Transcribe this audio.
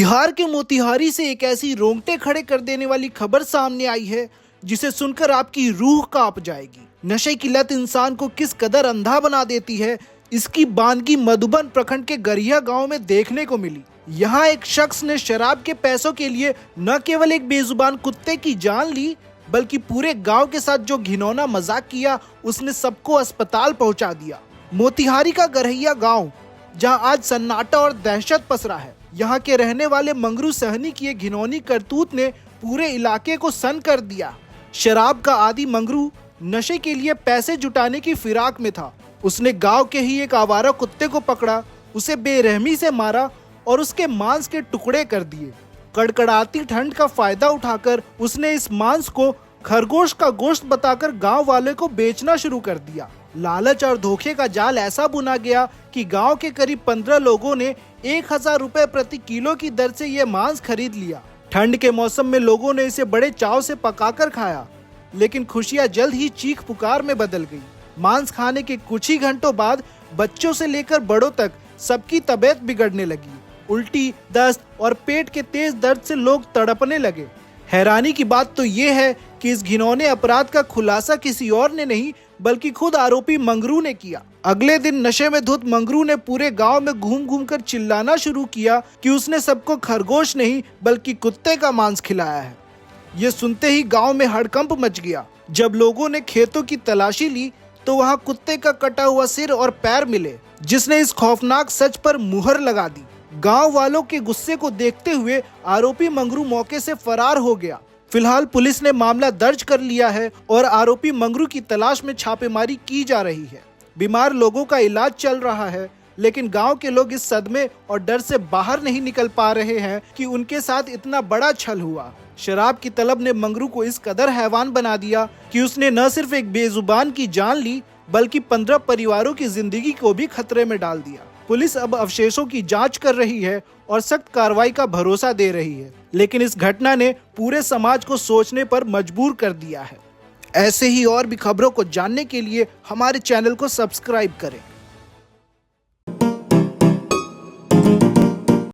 बिहार के मोतिहारी से एक ऐसी रोंगटे खड़े कर देने वाली खबर सामने आई है जिसे सुनकर आपकी रूह कांप जाएगी। नशे की लत इंसान को किस कदर अंधा बना देती है, इसकी बानगी मधुबन प्रखंड के गरिया गांव में देखने को मिली। यहाँ एक शख्स ने शराब के पैसों के लिए न केवल एक बेजुबान कुत्ते की जान ली, बल्कि पूरे गांव के साथ जो घिनौना मजाक किया, उसने सबको अस्पताल पहुंचा दिया। मोतिहारी का गरहिया गांव, जहां आज सन्नाटा और दहशत पसरा है। यहाँ के रहने वाले मंगरू सहनी की एक घिनौनी करतूत ने पूरे इलाके को सन्न कर दिया। शराब का आदी मंगरू नशे के लिए पैसे जुटाने की फिराक में था। उसने गांव के ही एक आवारा कुत्ते को पकड़ा, उसे बेरहमी से मारा और उसके मांस के टुकड़े कर दिए। कड़कड़ाती ठंड का फायदा उठाकर उसने इस मांस को खरगोश का गोश्त बताकर गांव वाले को बेचना शुरू कर दिया। लालच और धोखे का जाल ऐसा बुना गया कि गांव के करीब 15 लोगों ने 1000 रुपए प्रति किलो की दर से ये मांस खरीद लिया। ठंड के मौसम में लोगों ने इसे बड़े चाव से पकाकर खाया, लेकिन खुशियां जल्द ही चीख पुकार में बदल गई। मांस खाने के कुछ ही घंटों बाद बच्चों से लेकर बड़ों तक सबकी तबीयत बिगड़ने लगी। उल्टी, दस्त और पेट के तेज दर्द से लोग तड़पने लगे। हैरानी की बात तो ये है कि इस घिनौने अपराध का खुलासा किसी और ने नहीं, बल्कि खुद आरोपी मंगरू ने किया। अगले दिन नशे में धुत मंगरू ने पूरे गांव में घूम घूम कर चिल्लाना शुरू किया कि उसने सबको खरगोश नहीं बल्कि कुत्ते का मांस खिलाया है। ये सुनते ही गांव में हड़कंप मच गया। जब लोगों ने खेतों की तलाशी ली तो वहां कुत्ते का कटा हुआ सिर और पैर मिले, जिसने इस खौफनाक सच पर मुहर लगा दी। गांव वालों के गुस्से को देखते हुए आरोपी मंगरू मौके से फरार हो गया। फिलहाल पुलिस ने मामला दर्ज कर लिया है और आरोपी मंगरू की तलाश में छापेमारी की जा रही है। बीमार लोगों का इलाज चल रहा है, लेकिन गांव के लोग इस सदमे और डर से बाहर नहीं निकल पा रहे हैं कि उनके साथ इतना बड़ा छल हुआ। शराब की तलब ने मंगरू को इस कदर हैवान बना दिया कि उसने न सिर्फ एक बेजुबान की जान ली, बल्कि 15 परिवारों की जिंदगी को भी खतरे में डाल दिया। पुलिस अब अवशेषों की जांच कर रही है और सख्त कार्रवाई का भरोसा दे रही है, लेकिन इस घटना ने पूरे समाज को सोचने पर मजबूर कर दिया है। ऐसे ही और भी खबरों को जानने के लिए हमारे चैनल को सब्सक्राइब करें।